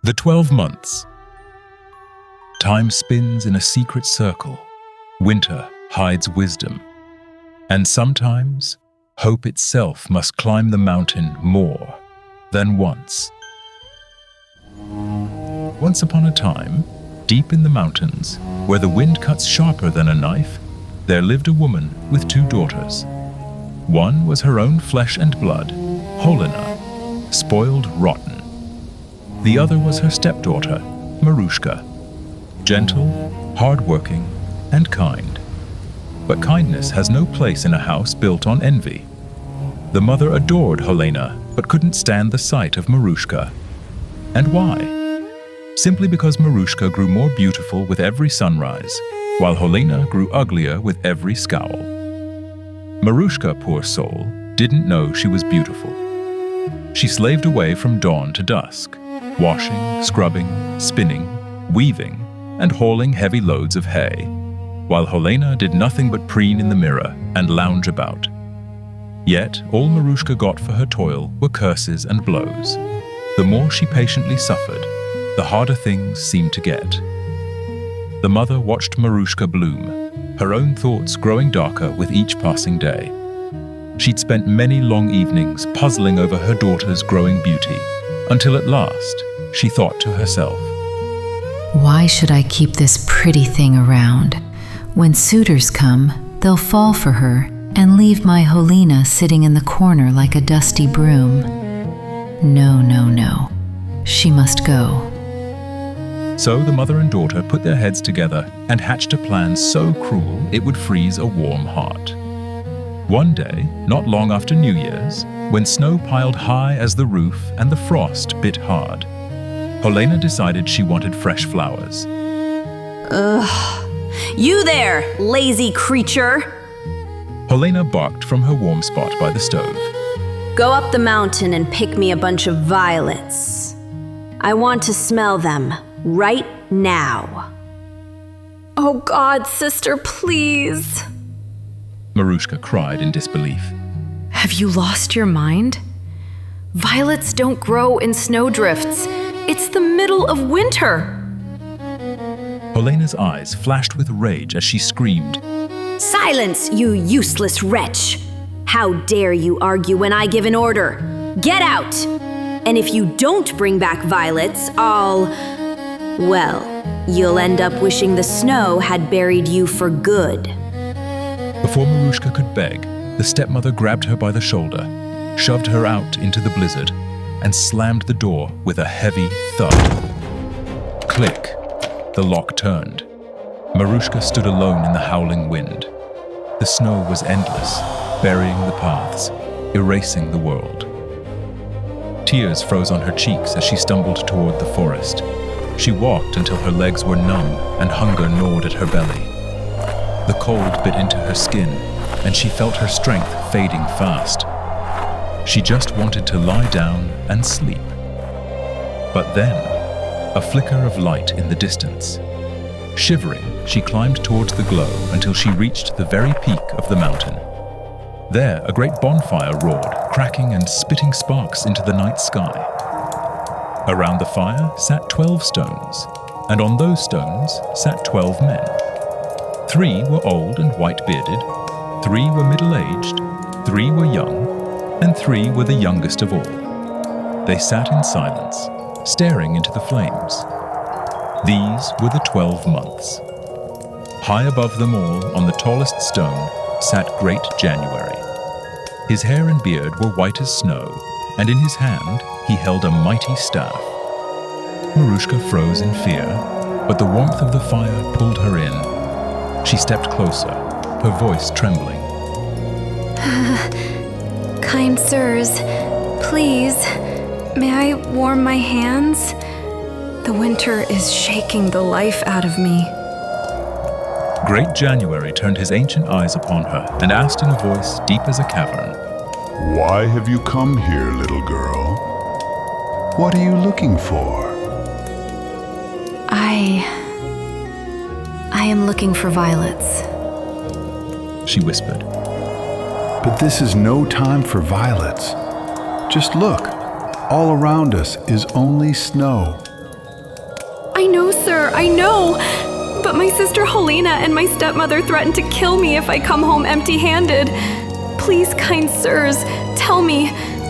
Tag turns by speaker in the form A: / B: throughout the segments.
A: The 12 months. Time spins in a secret circle. Winter hides wisdom. And sometimes, hope itself must climb the mountain more than once. Once upon a time, deep in the mountains, where the wind cuts sharper than a knife, there lived a woman with 2 daughters. One was her own flesh and blood, Holena, spoiled rotten. The other was her stepdaughter, Marushka, gentle, hard-working, and kind. But kindness has no place in a house built on envy. The mother adored Holena, but couldn't stand the sight of Marushka. And why? Simply because Marushka grew more beautiful with every sunrise, while Holena grew uglier with every scowl. Marushka, poor soul, didn't know she was beautiful. She slaved away from dawn to dusk, washing, scrubbing, spinning, weaving, and hauling heavy loads of hay, while Holena did nothing but preen in the mirror and lounge about. Yet all Marushka got for her toil were curses and blows. The more she patiently suffered, the harder things seemed to get. The mother watched Marushka bloom, her own thoughts growing darker with each passing day. She'd spent many long evenings puzzling over her daughter's growing beauty, until at last she thought to herself,
B: "Why should I keep this pretty thing around? When suitors come, they'll fall for her and leave my Holena sitting in the corner like a dusty broom. No, no, no. She must go."
A: So the mother and daughter put their heads together and hatched a plan so cruel it would freeze a warm heart. One day, not long after New Year's, when snow piled high as the roof and the frost bit hard, Holena decided she wanted fresh flowers.
C: Ugh. You there, lazy creature!
A: Holena barked from her warm spot by the stove.
C: Go up the mountain and pick me a bunch of violets. I want to smell them right now. Oh God, sister, please.
A: Marushka cried in disbelief.
D: Have you lost your mind? Violets don't grow in snowdrifts. It's the middle of winter.
A: Holena's eyes flashed with rage as she screamed,
C: Silence, you useless wretch! How dare you argue when I give an order? Get out! And if you don't bring back violets, well, you'll end up wishing the snow had buried you for good.
A: Before Marushka could beg, the stepmother grabbed her by the shoulder, shoved her out into the blizzard, and slammed the door with a heavy thud. Click. The lock turned. Marushka stood alone in the howling wind. The snow was endless, burying the paths, erasing the world. Tears froze on her cheeks as she stumbled toward the forest. She walked until her legs were numb and hunger gnawed at her belly. The cold bit into her skin, and she felt her strength fading fast. She just wanted to lie down and sleep. But then, a flicker of light in the distance. Shivering, she climbed towards the glow until she reached the very peak of the mountain. There, a great bonfire roared, cracking and spitting sparks into the night sky. Around the fire sat 12 stones, and on those stones sat 12 men. 3 were old and white-bearded, 3 were middle-aged, 3 were young, and 3 were the youngest of all. They sat in silence, staring into the flames. These were the 12 months. High above them all, on the tallest stone, sat Great January. His hair and beard were white as snow, and in his hand he held a mighty staff. Marushka froze in fear, but the warmth of the fire pulled her in. She stepped closer, her voice trembling.
E: Kind sirs, please, may I warm my hands? The winter is shaking the life out of me.
A: Great January turned his ancient eyes upon her and asked in a voice deep as a cavern,
F: Why have you come here, little girl? What are you looking for?
E: I am looking for violets.
A: she whispered.
F: But this is no time for violets. Just look, all around us is only snow.
E: I know, sir, I know. But my sister Holena and my stepmother threatened to kill me if I come home empty-handed. Please, kind sirs, tell me,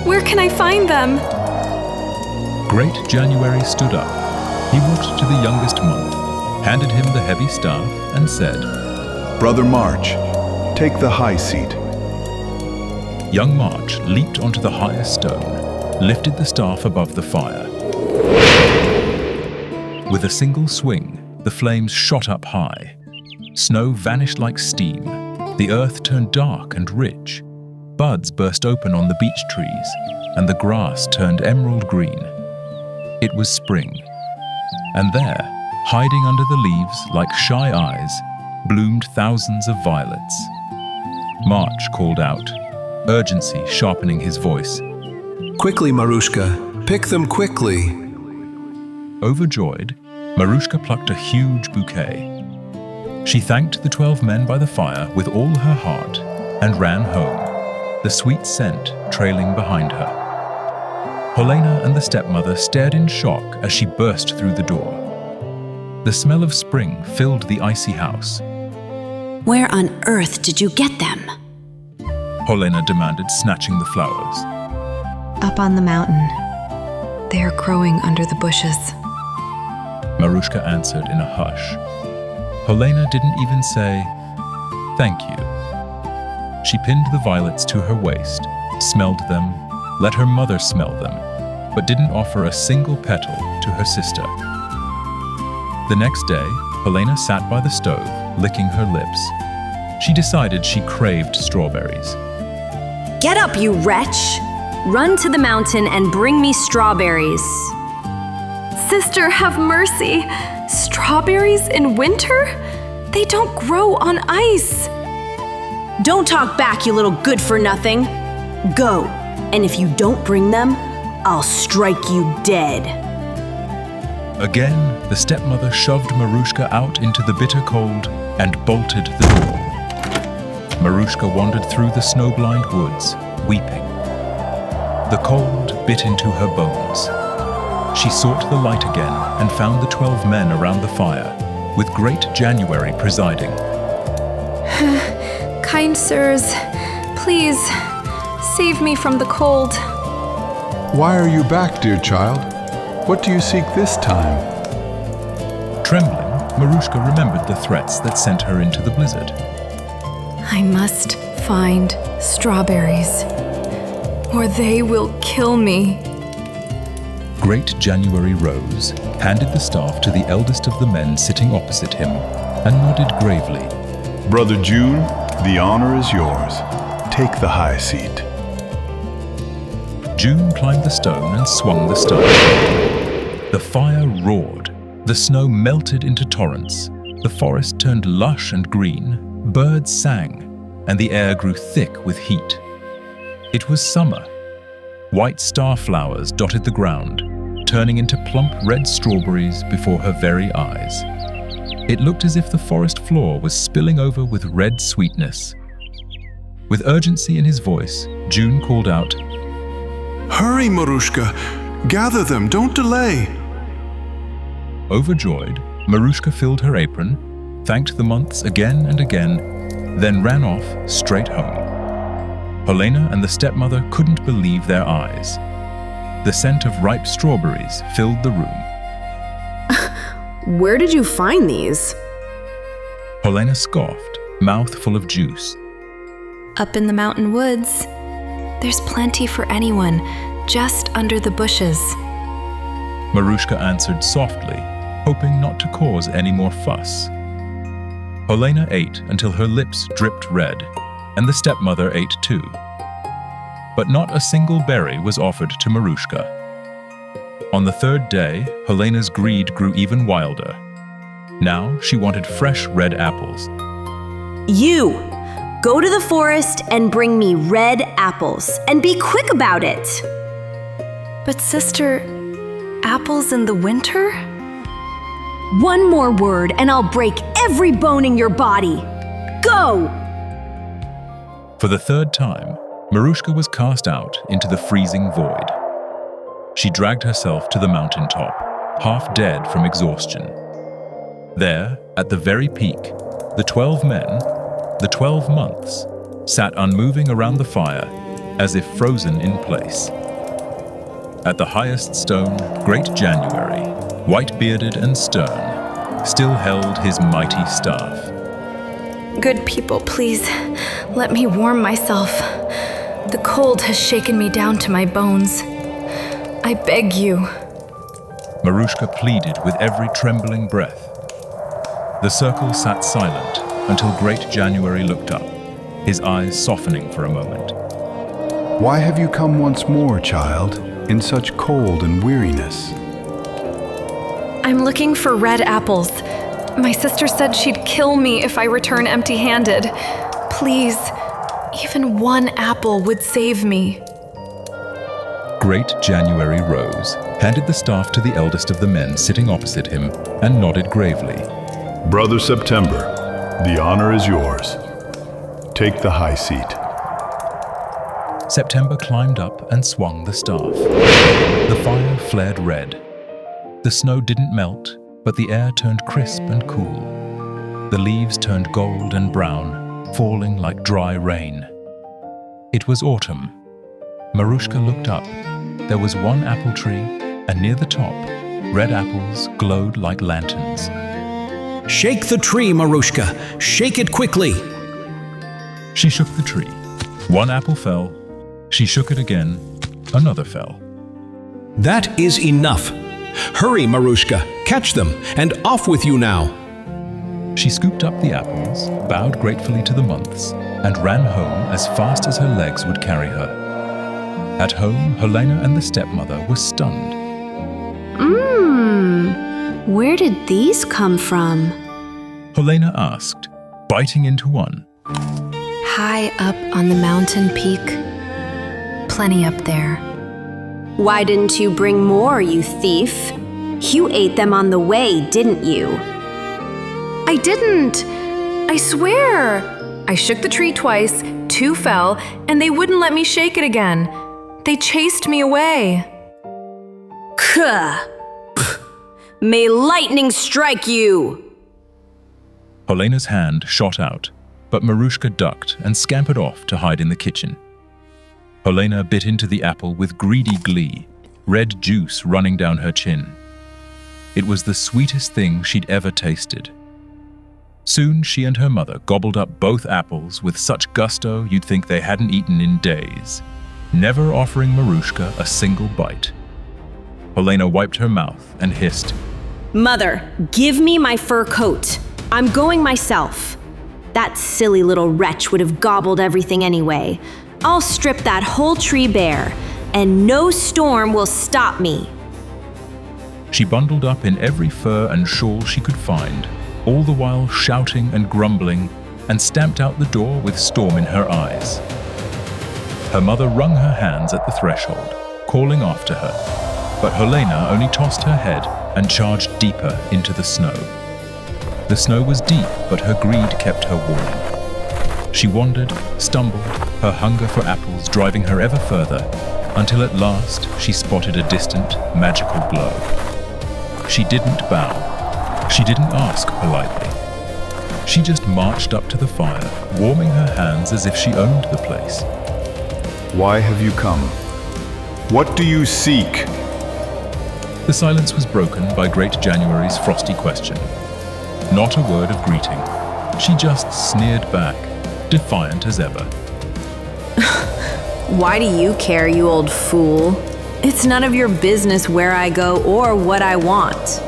E: where can I find them?
A: Great January stood up. He walked to the youngest month, handed him the heavy staff, and said,
F: Brother March, take the high seat.
A: Young March leaped onto the highest stone, lifted the staff above the fire. With a single swing, the flames shot up high. Snow vanished like steam. The earth turned dark and rich. Buds burst open on the beech trees, and the grass turned emerald green. It was spring, and there, hiding under the leaves like shy eyes, bloomed thousands of violets. March called out, urgency sharpening his voice.
G: Quickly, Marushka, pick them quickly.
A: Overjoyed, Marushka plucked a huge bouquet. She thanked the 12 men by the fire with all her heart and ran home, the sweet scent trailing behind her. Holena and the stepmother stared in shock as she burst through the door. The smell of spring filled the icy house.
C: Where on earth did you get them?
A: Holena demanded, snatching the flowers.
D: Up on the mountain. They are growing under the bushes.
A: Marushka answered in a hush. Holena didn't even say, "Thank you." She pinned the violets to her waist, smelled them, let her mother smell them, but didn't offer a single petal to her sister. The next day, Holena sat by the stove, licking her lips. She decided she craved strawberries.
C: Get up, you wretch! Run to the mountain and bring me strawberries.
E: Sister, have mercy. Strawberries in winter? They don't grow on ice.
C: Don't talk back, you little good-for-nothing. Go, and if you don't bring them, I'll strike you dead.
A: Again, the stepmother shoved Marushka out into the bitter cold and bolted the door. Marushka wandered through the snow-blind woods, weeping. The cold bit into her bones. She sought the light again and found the 12 men around the fire, with great January presiding.
E: Kind sirs, please, save me from the cold.
F: Why are you back, dear child? What do you seek this time?
A: Trembling, Marushka remembered the threats that sent her into the blizzard.
E: I must find strawberries, or they will kill me.
A: Great January rose, handed the staff to the eldest of the men sitting opposite him, and nodded gravely.
F: Brother June, the honor is yours. Take the high seat.
A: June climbed the stone and swung the stone. The fire roared, the snow melted into torrents, the forest turned lush and green, birds sang, and the air grew thick with heat. It was summer. White star flowers dotted the ground, turning into plump red strawberries before her very eyes. It looked as if the forest floor was spilling over with red sweetness. With urgency in his voice, June called out,
G: Hurry, Marushka! Gather them, don't delay!
A: Overjoyed, Marushka filled her apron, thanked the months again and again, then ran off straight home. Holena and the stepmother couldn't believe their eyes. The scent of ripe strawberries filled the room.
C: Where did you find these?
A: Holena scoffed, mouth full of juice.
D: Up in the mountain woods. There's plenty for anyone, just under the bushes.
A: Marushka answered softly, hoping not to cause any more fuss. Holena ate until her lips dripped red, and the stepmother ate too. But not a single berry was offered to Marushka. On the third day, Holena's greed grew even wilder. Now she wanted fresh red apples.
C: You! Go to the forest and bring me red apples, and be quick about it!
E: But sister, apples in the winter?
C: One more word and I'll break every bone in your body! Go!
A: For the third time, Marushka was cast out into the freezing void. She dragged herself to the mountain top, half dead from exhaustion. There, at the very peak, the 12 men, the 12 months, sat unmoving around the fire, as if frozen in place. At the highest stone, Great January, white-bearded and stern, still held his mighty staff.
D: Good people, please, let me warm myself. The cold has shaken me down to my bones. I beg you.
A: Marushka pleaded with every trembling breath. The circle sat silent until Great January looked up, his eyes softening for a moment.
F: Why have you come once more, child, in such cold and weariness?
D: I'm looking for red apples. My sister said she'd kill me if I return empty-handed. Please, even one apple would save me.
A: Great January rose, handed the staff to the eldest of the men sitting opposite him, and nodded gravely.
F: Brother September, the honor is yours. Take the high seat.
A: September climbed up and swung the staff. The fire flared red. The snow didn't melt, but the air turned crisp and cool. The leaves turned gold and brown, falling like dry rain. It was autumn. Marushka looked up. There was one apple tree, and near the top, red apples glowed like lanterns.
H: Shake the tree, Marushka. Shake it quickly.
A: She shook the tree. One apple fell. She shook it again. Another fell.
H: That is enough. Hurry, Marushka. Catch them, and off with you now.
A: She scooped up the apples, bowed gratefully to the months, and ran home as fast as her legs would carry her. At home, Holena and the stepmother were stunned.
C: Where did these come from?
A: Holena asked, biting into one.
B: High up on the mountain peak. Plenty up there.
C: Why didn't you bring more, you thief? You ate them on the way, didn't you?
D: I didn't. I swear. I shook the tree twice, 2 fell, and they wouldn't let me shake it again. They chased me away.
C: Kuh! May lightning strike you!
A: Holena's hand shot out, but Marushka ducked and scampered off to hide in the kitchen. Holena bit into the apple with greedy glee, red juice running down her chin. It was the sweetest thing she'd ever tasted. Soon she and her mother gobbled up both apples with such gusto you'd think they hadn't eaten in days, never offering Marushka a single bite. Holena wiped her mouth and hissed,
C: Mother, give me my fur coat. I'm going myself. That silly little wretch would have gobbled everything anyway. I'll strip that whole tree bare, and no storm will stop me.
A: She bundled up in every fur and shawl she could find, all the while shouting and grumbling, and stamped out the door with storm in her eyes. Her mother wrung her hands at the threshold, calling after her, but Holena only tossed her head and charged deeper into the snow. The snow was deep, but her greed kept her warm. She wandered, stumbled, her hunger for apples driving her ever further, until at last she spotted a distant, magical glow. She didn't bow. She didn't ask politely. She just marched up to the fire, warming her hands as if she owned the place.
F: Why have you come? What do you seek?
A: The silence was broken by Great January's frosty question. Not a word of greeting. She just sneered back, defiant as ever.
C: Why do you care, you old fool? It's none of your business where I go or what I want.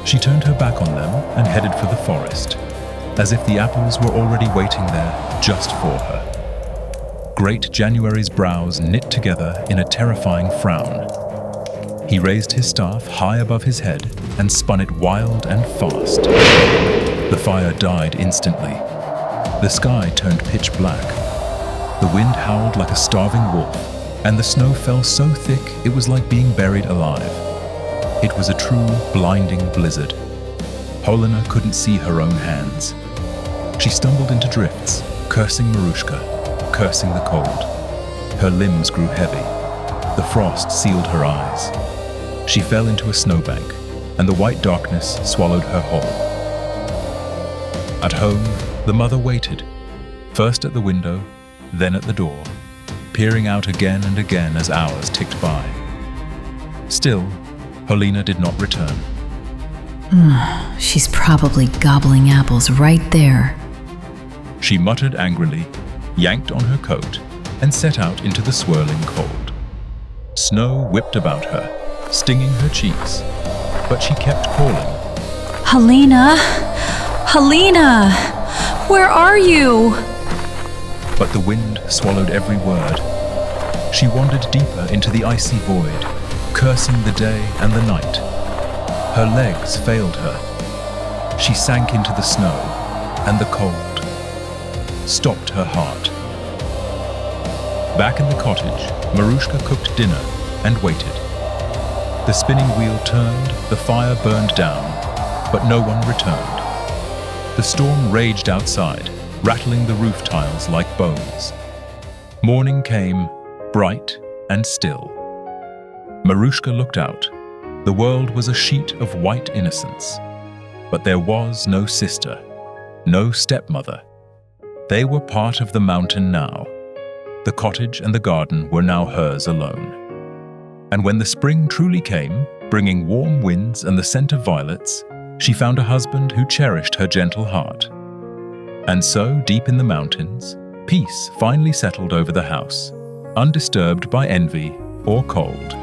A: She turned her back on them and headed for the forest, as if the apples were already waiting there just for her. Great January's brows knit together in a terrifying frown. He raised his staff high above his head and spun it wild and fast. The fire died instantly. The sky turned pitch black. The wind howled like a starving wolf, and the snow fell so thick it was like being buried alive. It was a true blinding blizzard. Holena couldn't see her own hands. She stumbled into drifts, cursing Marushka, cursing the cold. Her limbs grew heavy. The frost sealed her eyes. She fell into a snowbank, and the white darkness swallowed her whole. At home, the mother waited, first at the window, then at the door, peering out again and again as hours ticked by. Still, Holena did not return.
B: She's probably gobbling apples right there.
A: She muttered angrily, yanked on her coat, and set out into the swirling cold. Snow whipped about her, stinging her cheeks, but she kept calling.
E: Holena! Holena! Where are you?
A: But the wind swallowed every word. She wandered deeper into the icy void, cursing the day and the night. Her legs failed her. She sank into the snow, and the cold stopped her heart. Back in the cottage, Marushka cooked dinner and waited. The spinning wheel turned, the fire burned down, but no one returned. The storm raged outside, rattling the roof tiles like bones. Morning came, bright and still. Marushka looked out. The world was a sheet of white innocence. But there was no sister, no stepmother. They were part of the mountain now. The cottage and the garden were now hers alone. And when the spring truly came, bringing warm winds and the scent of violets, she found a husband who cherished her gentle heart. And so, deep in the mountains, peace finally settled over the house, undisturbed by envy or cold.